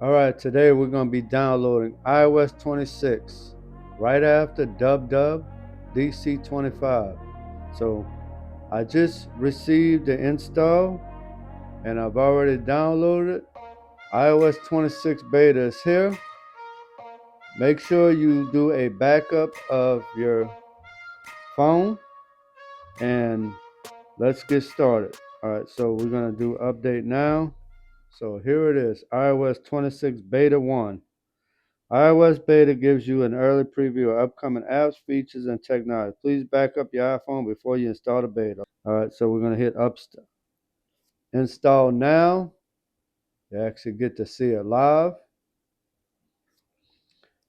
All right, today we're going to be downloading iOS 26 right after dub DC 25. So I just received the install and I've already downloaded it. iOS 26 beta is here. Make sure you do a backup of your phone and let's get started. All right, so we're going to do update now. So here it is, iOS 26 beta 1. iOS beta gives you an early preview of upcoming apps, features, and technology. Please back up your iPhone before you install the beta. All right, so we're going to hit install now. You actually get to see it live.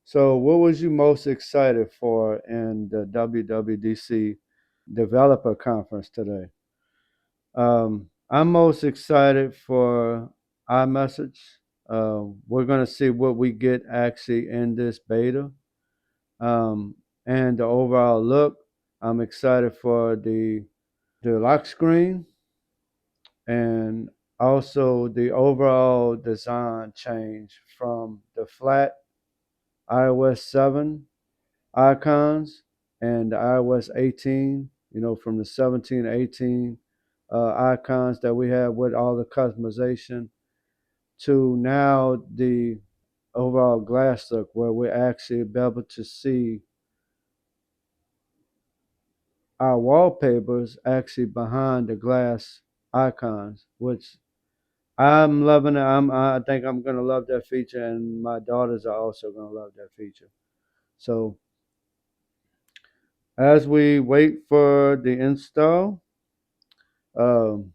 So what was you most excited for in the WWDC developer conference today? I'm most excited for iMessage. We're going to see what we get actually in this beta. And the overall look. I'm excited for the lock screen and also the overall design change from the flat iOS 7 icons and the iOS 18, from the 17, 18 icons that we have with all the customization to now the overall glass look where we're actually be able to see our wallpapers actually behind the glass icons, which I'm loving it. I think I'm gonna love that feature, and my daughters are also gonna love that feature. So as we wait for the install, um,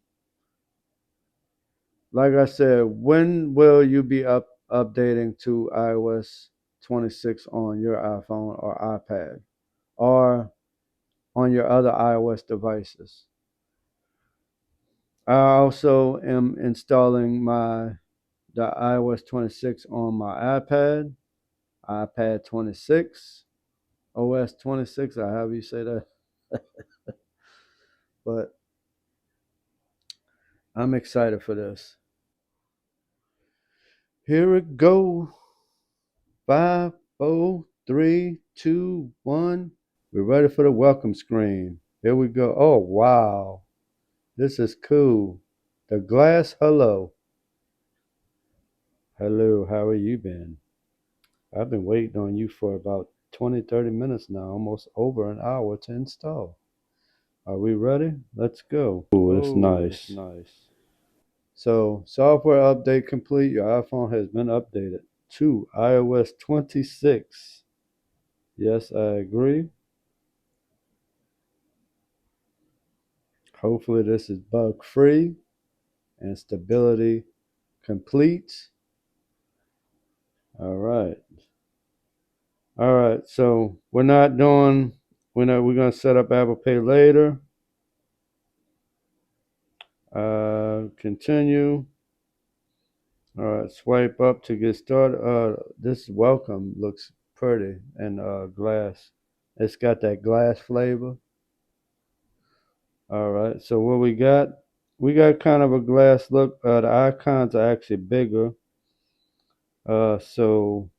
like I said, when will you be updating to iOS 26 on your iPhone or iPad or on your other iOS devices? I also am installing the iOS 26 on my iPad 26, OS 26, or however you say that. But I'm excited for this. Here we go. 5, 4, 3, 2, 1. We're ready for the welcome screen. Here we go. Oh, wow. This is cool. The glass hello. Hello, how are you been? I've been waiting on you for about 20, 30 minutes now, almost over an hour to install. Are we ready? Let's go. Oh, that's nice. Nice. So, software update complete. Your iPhone has been updated to iOS 26. Yes, I agree. Hopefully, this is bug free and stability complete. All right. All right. So, we're going to set up Apple Pay later. Continue. All right, swipe up to get started. This welcome looks pretty and glass. It's got that glass flavor. All right, so what we got? We got kind of a glass look. The icons are actually bigger. So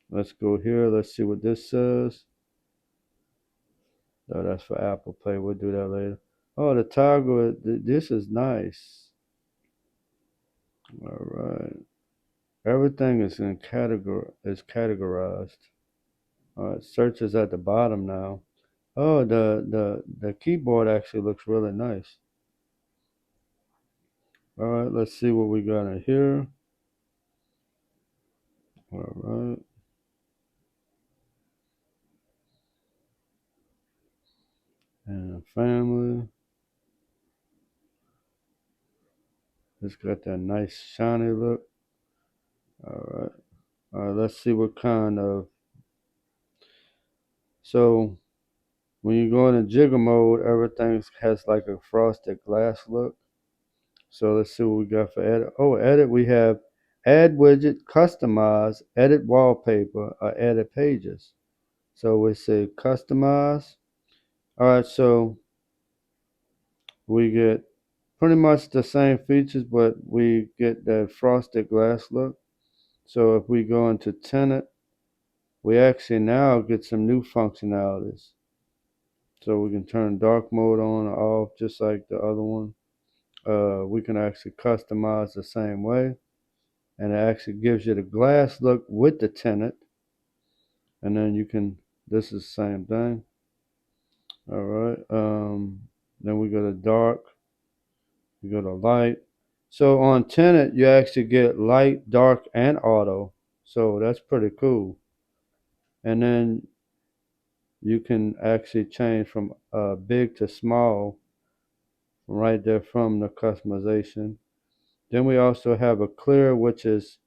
let's go here. Let's see what this says. Oh, that's for Apple Pay. We'll do that later. Oh, the toggle. This is nice. All right. Everything is categorized. All right, search is at the bottom now. Oh, the keyboard actually looks really nice. All right, let's see what we got in here. All right. And family. It's got that nice shiny look. All right. All right, let's see what kind of. So when you go into jiggle mode, everything has like a frosted glass look. So let's see what we got for edit. Oh, edit, we have add widget, customize, edit wallpaper, or edit pages. So we say customize. All right, so we get pretty much the same features, but we get that frosted glass look. So if we go into tenant, we actually now get some new functionalities. So we can turn dark mode on or off just like the other one. We can actually customize the same way, and it actually gives you the glass look with the tenant. And then you can, this is the same thing. All right. Then we go to dark, we go to light. So on tenant, you actually get light, dark, and auto. So that's pretty cool. And then you can actually change from big to small right there from the customization. Then we also have a clear, which is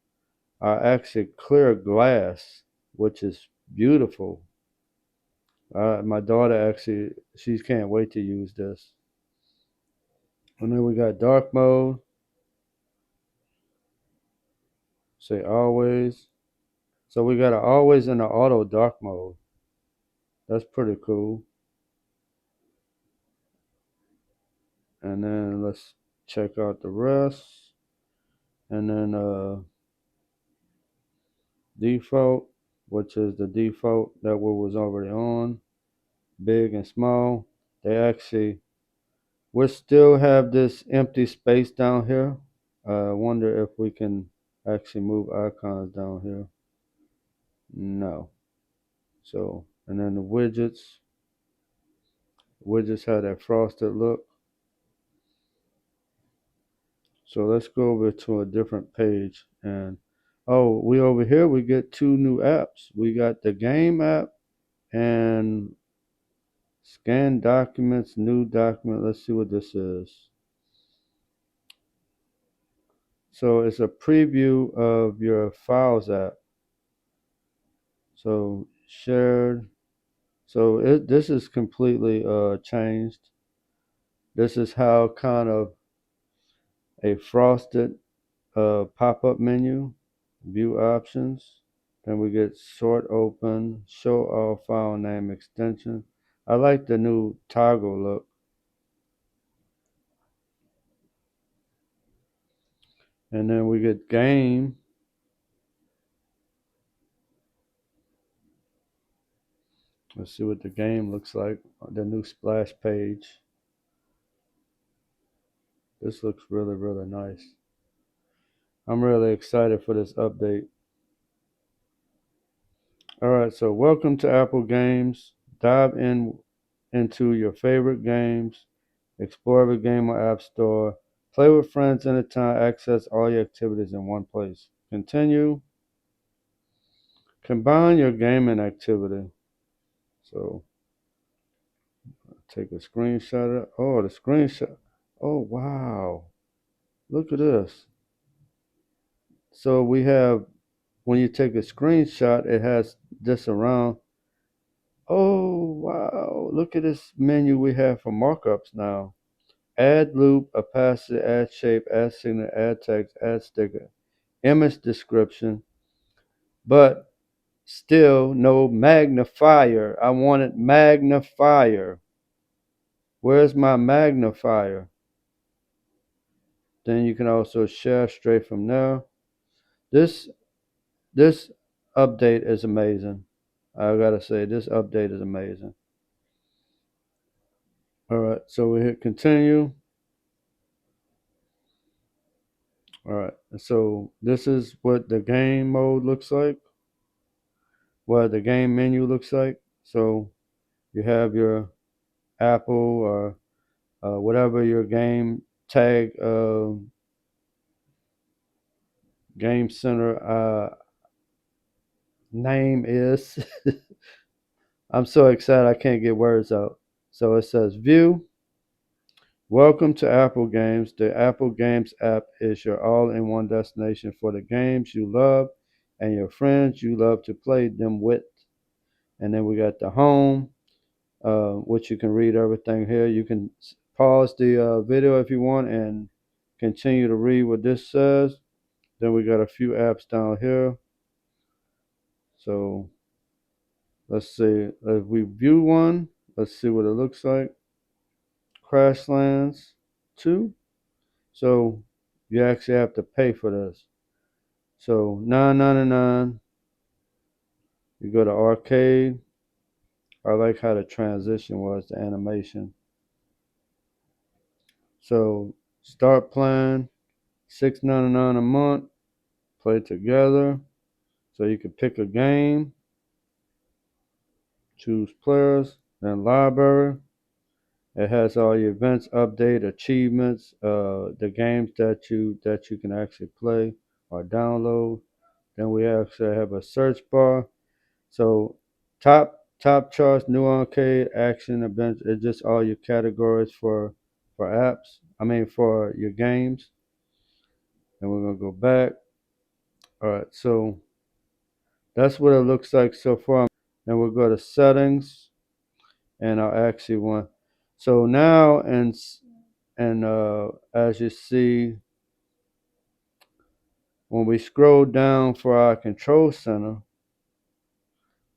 actually clear glass, which is beautiful. My daughter actually, she can't wait to use this. And then we got dark mode, say always. So we got a always in the auto dark mode. That's pretty cool. And then let's check out the rest. And then default, which is the default that we was already on, big and small. They actually, we still have this empty space down here. I wonder if we can actually move icons down here. No. So, and then the widgets. Widgets have that frosted look. So let's go over to a different page. And oh, we over here, we get two new apps. We got the game app and scan documents, new document. Let's see what this is. So it's a preview of your files app. So shared. So this is completely changed. This is how kind of a frosted pop-up menu, view options. Then we get sort open, show all file name extension. I like the new toggle look. And then we get game. Let's see what the game looks like. The new splash page. This looks really, really nice. I'm really excited for this update. All right, so welcome to Apple Games. Dive into your favorite games. Explore every game on App Store. Play with friends anytime. Access all your activities in one place. Continue. Combine your gaming activity. So take a screenshot of it. Oh, the screenshot. Oh, wow. Look at this. So we have, when you take a screenshot, it has this around. Oh, wow. Look at this menu we have for markups now. Add loop, opacity, add shape, add signal, add text, add sticker, image description, but still no magnifier. I wanted magnifier. Where's my magnifier? Then you can also share straight from there. This this update is amazing. I gotta say, this update is amazing. All right, so we hit continue. All right, so this is what the game mode looks like, what the game menu looks like. So you have your Apple or whatever your game tag, game center name is. I'm so excited I can't get words out. So it says view. Welcome to Apple Games. The Apple Games app is your all-in-one destination for the games you love and your friends you love to play them with. And then we got the home, which you can read everything here. You can pause the video if you want and continue to read what this says. Then we got a few apps down here. So let's see. If we view one, let's see what it looks like. Crashlands 2. So you actually have to pay for this. So $9.99. You go to arcade. I like how the transition was, the animation. So start playing, $6.99 a month. Play together. So you can pick a game, choose players, then library. It has all your events, update, achievements, the games that you can actually play or download. Then we actually have a search bar. So top charts, new arcade, action, events. It's just all your categories for apps. I mean for your games. And we're gonna go back. All right. So that's what it looks like so far. Then we'll go to settings, and I'll actually want. So now and as you see, when we scroll down for our control center,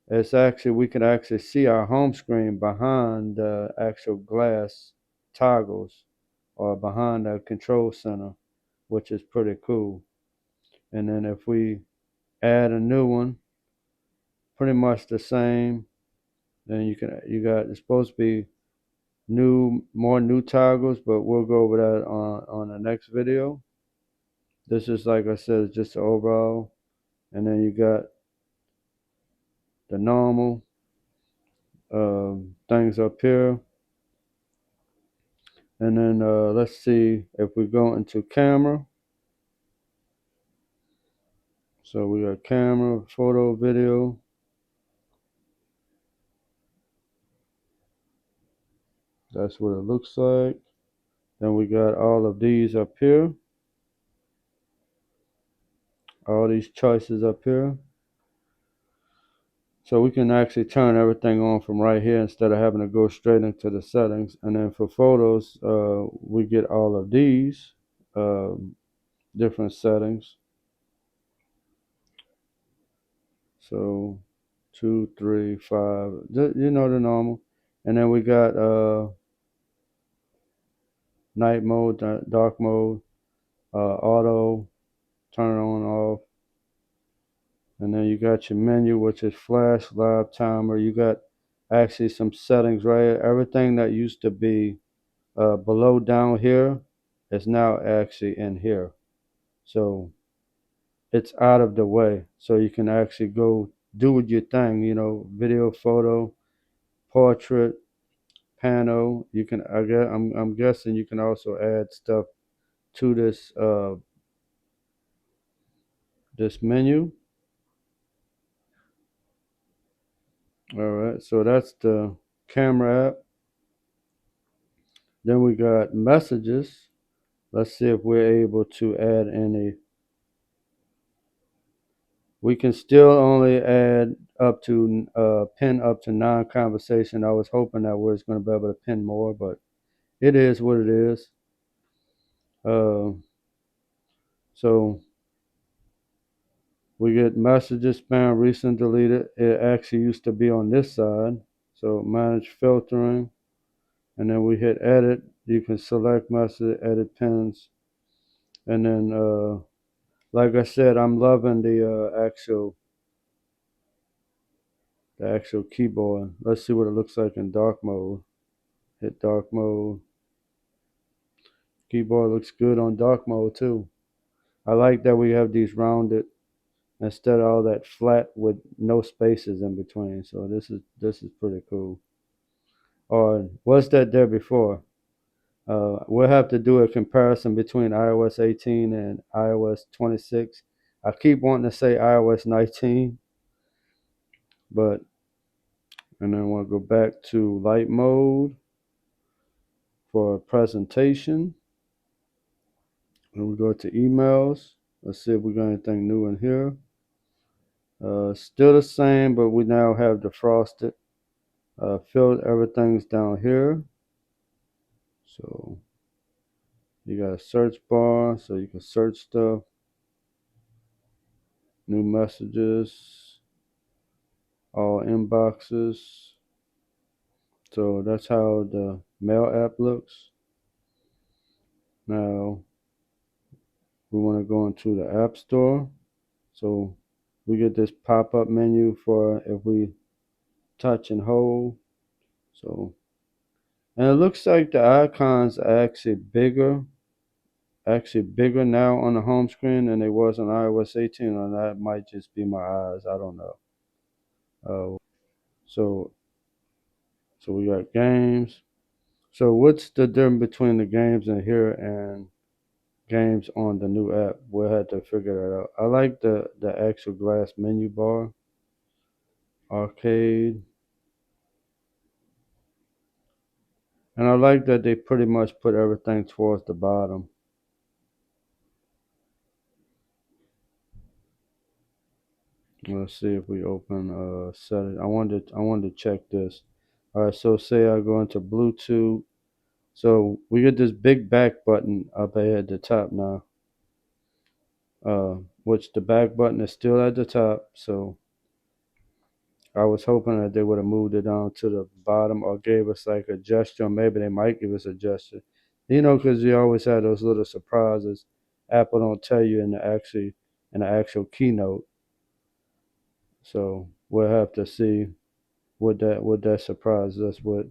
it's actually we can actually see our home screen behind the actual glass toggles or behind the control center, which is pretty cool. And then if we add a new one, pretty much the same. Then you got it's supposed to be more new toggles, but we'll go over that on the next video. This is like I said, just the overall, and then you got the normal things up here, and then let's see if we go into camera. So we got camera, photo, video. That's what it looks like. Then we got all of these up here. All these choices up here. So we can actually turn everything on from right here instead of having to go straight into the settings. And then for photos, we get all of these different settings. So 2, 3, 5, you know the normal. And then we got night mode, dark mode, auto, turn on, off. And then you got your menu, which is flash, live timer. You got actually some settings right here. Everything that used to be below down here is now actually in here. So it's out of the way. So you can actually go do your thing, video, photo, portrait, panel. You can, I'm guessing you can also add stuff to this menu. All right, so that's the camera app. Then we got messages. Let's see if we're able to add any. We can still only add up to pin up to 9 conversation. I was hoping that we was going to be able to pin more, but it is what it is. Uh, so we get messages, spam, recent, deleted. It actually used to be on this side. So manage filtering, and then we hit edit. You can select message, edit pins, and then like I said, I'm loving the actual keyboard. Let's see what it looks like in dark mode. Hit dark mode. Keyboard looks good on dark mode too. I like that we have these rounded instead of all that flat with no spaces in between. So this is pretty cool. Or was that there before? We'll have to do a comparison between iOS 18 and iOS 26. I keep wanting to say iOS 19, but and then we'll go back to light mode for presentation. And we go to emails. Let's see if we got anything new in here. Still the same, but we now have the frosted. Filled everything's down here. So you got a search bar, so you can search stuff. New messages, all inboxes. So that's how the mail app looks. Now we want to go into the App Store. So we get this pop-up menu for if we touch and hold. So, and it looks like the icons are actually bigger now on the home screen than they was on iOS 18, and that might just be my eyes. I don't know. So, so we got games. So what's the difference between the games in here and games on the new app? We'll have to figure that out. I like the actual glass menu bar, arcade, and I like that they pretty much put everything towards the bottom. Let's see if we open settings. I wanted to check this. All right, so say I go into Bluetooth. So we get this big back button up here at the top now. Which the back button is still at the top. So I was hoping that they would have moved it down to the bottom or gave us like a gesture. Or maybe they might give us a gesture. You know, because you always have those little surprises. Apple don't tell you in the actual keynote. So we'll have to see what that surprises us with.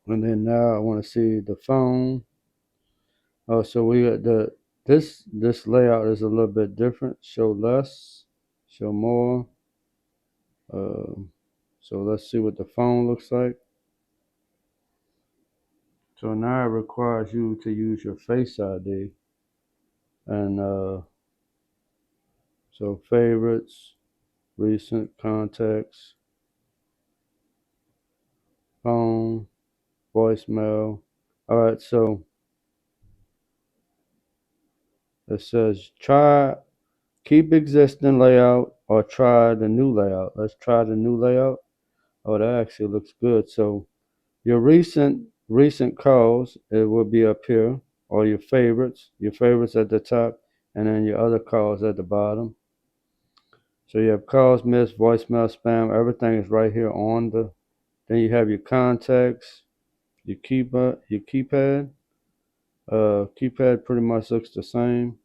And then now I want to see the phone. Oh, so we got this layout is a little bit different. Show less, show more. Uh, so let's see what the phone looks like. So now it requires you to use your Face ID, and so favorites, recent contacts, phone, voicemail. All right, so it says keep existing layout or try the new layout. Let's try the new layout. Oh, that actually looks good. So your recent calls, it will be up here, or your favorites at the top, and then your other calls at the bottom. So you have calls, missed, voicemail, spam, everything is right here on the. Then you have your contacts, your keypad. Keypad pretty much looks the same.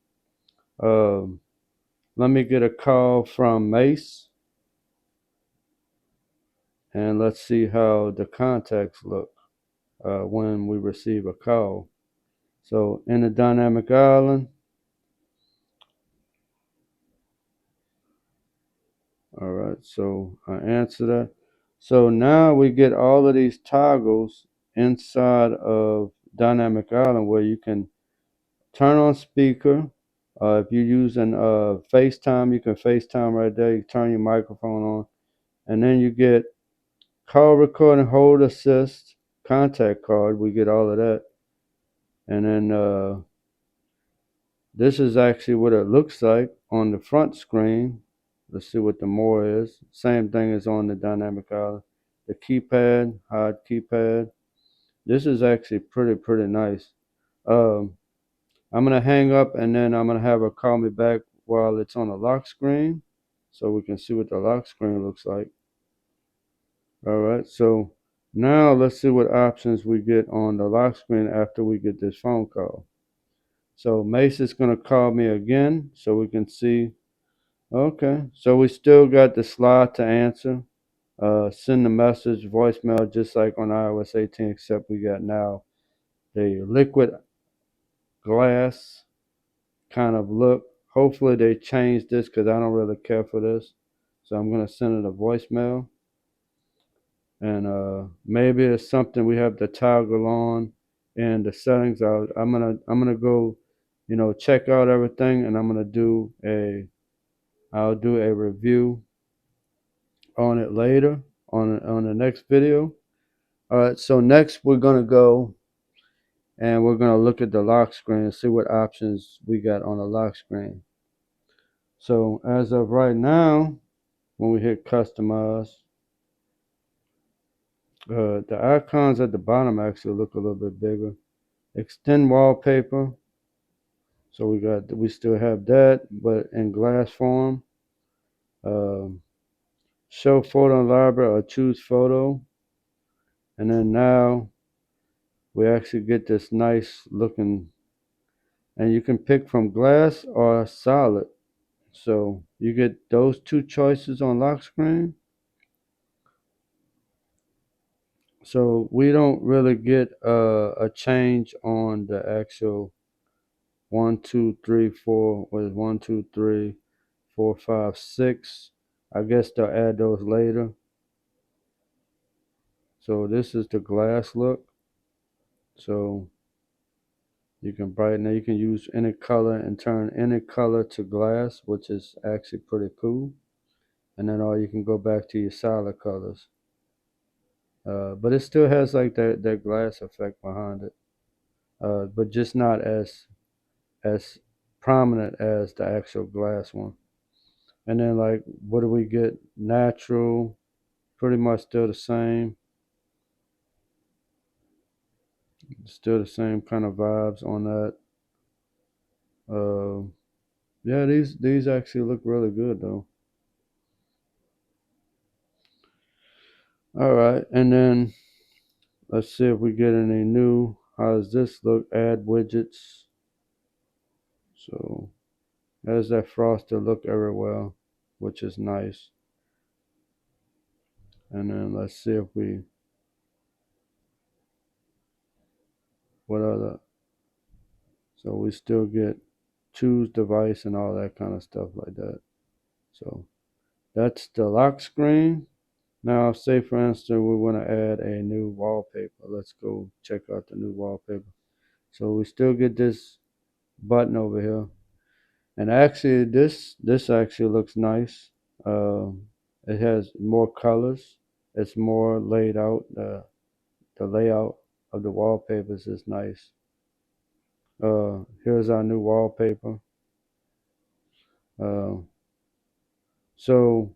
Um, Let me get a call from Mace, and let's see how the contacts look when we receive a call. So in the dynamic island, all right, so I answer that. So now we get all of these toggles inside of dynamic island where you can turn on speaker. If you're using FaceTime, you can FaceTime right there. You turn your microphone on, and then you get call recording, hold assist, contact card. We get all of that, and then this is actually what it looks like on the front screen. Let's see what the more is. Same thing as on the dynamic island. The keypad, hide keypad. This is actually pretty nice. Um, I'm gonna hang up and then I'm gonna have her call me back while it's on the lock screen, so we can see what the lock screen looks like. All right. So now let's see what options we get on the lock screen after we get this phone call. So Mace is gonna call me again, so we can see. Okay, so we still got the slide to answer, send the message, voicemail, just like on iOS 18, except we got now the liquid glass kind of look. Hopefully they change this because I don't really care for this. So I'm gonna send it a voicemail, and maybe it's something we have to toggle on in the settings. I'm gonna go, check out everything, and I'll do a review on it later on the next video. All right, so next we're gonna go and we're gonna look at the lock screen and see what options we got on the lock screen. So as of right now, when we hit customize, the icons at the bottom actually look a little bit bigger. Extend wallpaper. So we still have that, but in glass form. Um, Show photo in library or choose photo, and then now we actually get this nice looking, and you can pick from glass or solid. So you get those two choices on lock screen. So we don't really get a change on the actual 1, 2, 3, 4. Was 1, 2, 3, 4, 5, 6. I guess they'll add those later. So this is the glass look. So you can brighten it. You can use any color and turn any color to glass, which is actually pretty cool. And then or you can go back to your solid colors. But it still has like that glass effect behind it. But just not as prominent as the actual glass one. And then like what do we get? Natural, pretty much still the same. Still the same kind of vibes on that. Uh, yeah, these actually look really good though. All right, and then let's see if we get any new. How does this look? Add widgets. So there's that frosted look everywhere, which is nice. And then let's see if we what other. So we still get choose device and all that kind of stuff like that. So that's the lock screen. Now, say for instance, we want to add a new wallpaper. Let's go check out the new wallpaper. So we still get this button over here, and actually, this actually looks nice. It has more colors. It's more laid out. The layout of the wallpapers is nice. Here's our new wallpaper. Uh, so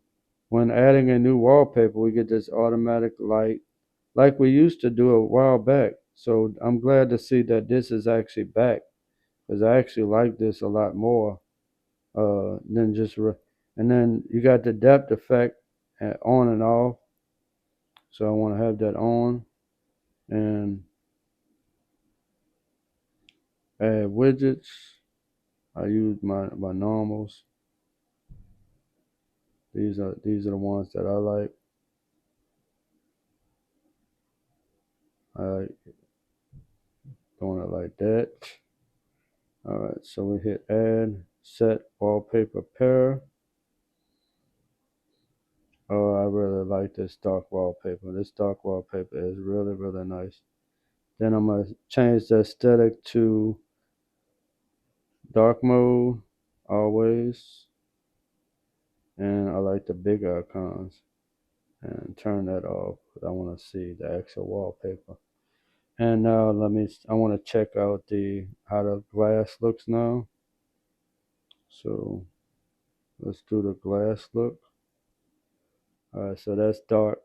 when adding a new wallpaper, we get this automatic light like we used to do a while back. So I'm glad to see that this is actually back because I actually like this a lot more than and then you got the depth effect on and off. So I want to have that on and add widgets. I use my normals. These are the ones that I like. I like doing it like that. All right, so we hit add, set wallpaper pair. Oh, I really like this dark wallpaper. This dark wallpaper is really, really nice. Then I'm going to change the aesthetic to dark mode, always. And I like the big icons. And turn that off because I want to see the actual wallpaper. And now I want to check out how the glass looks now. So let's do the glass look. All right, so that's dark.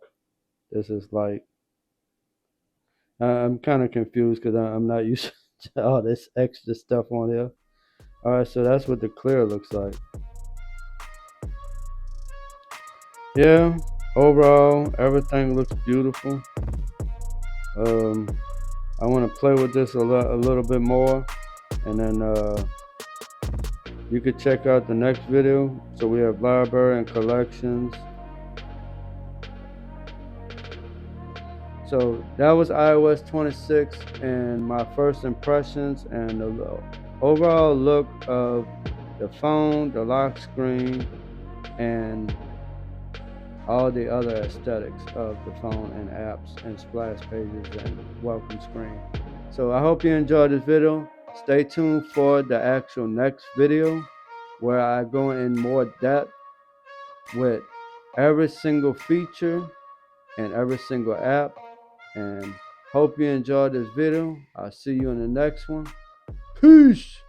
This is light. I'm kind of confused because I'm not used to all this extra stuff on here. All right, so that's what the clear looks like. Yeah, overall, everything looks beautiful. I want to play with this a little bit more, and then you could check out the next video. So we have library and collections. So that was iOS 26 and my first impressions and the overall look of the phone, the lock screen, and all the other aesthetics of the phone and apps and splash pages and welcome screen. So I hope you enjoyed this video. Stay tuned for the actual next video where I go in more depth with every single feature and every single app. And hope you enjoyed this video. I'll see you in the next one. Peace.